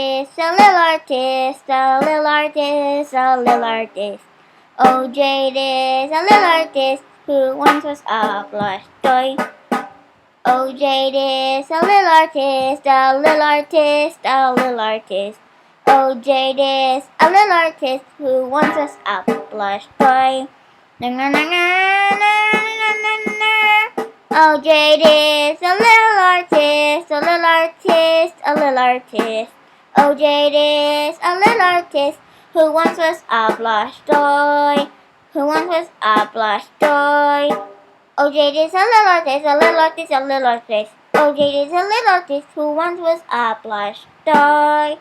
is a little artist, a little artist, a little artist. Oh, Jade is a little artist who once was a plush toy. Oh, Jade is a little artist, a little artist, a little artist. Oh, Jade is a little artist who once was a plush toy. Oh, Jade is a little artist, a little artist, a little artist. Oh, Jade is a little artist who once was a plush toy, who once was a plush toy. Oh, Jade is a little artist, a little artist, a little artist. Oh, Jade is a little artist who once was a plush toy.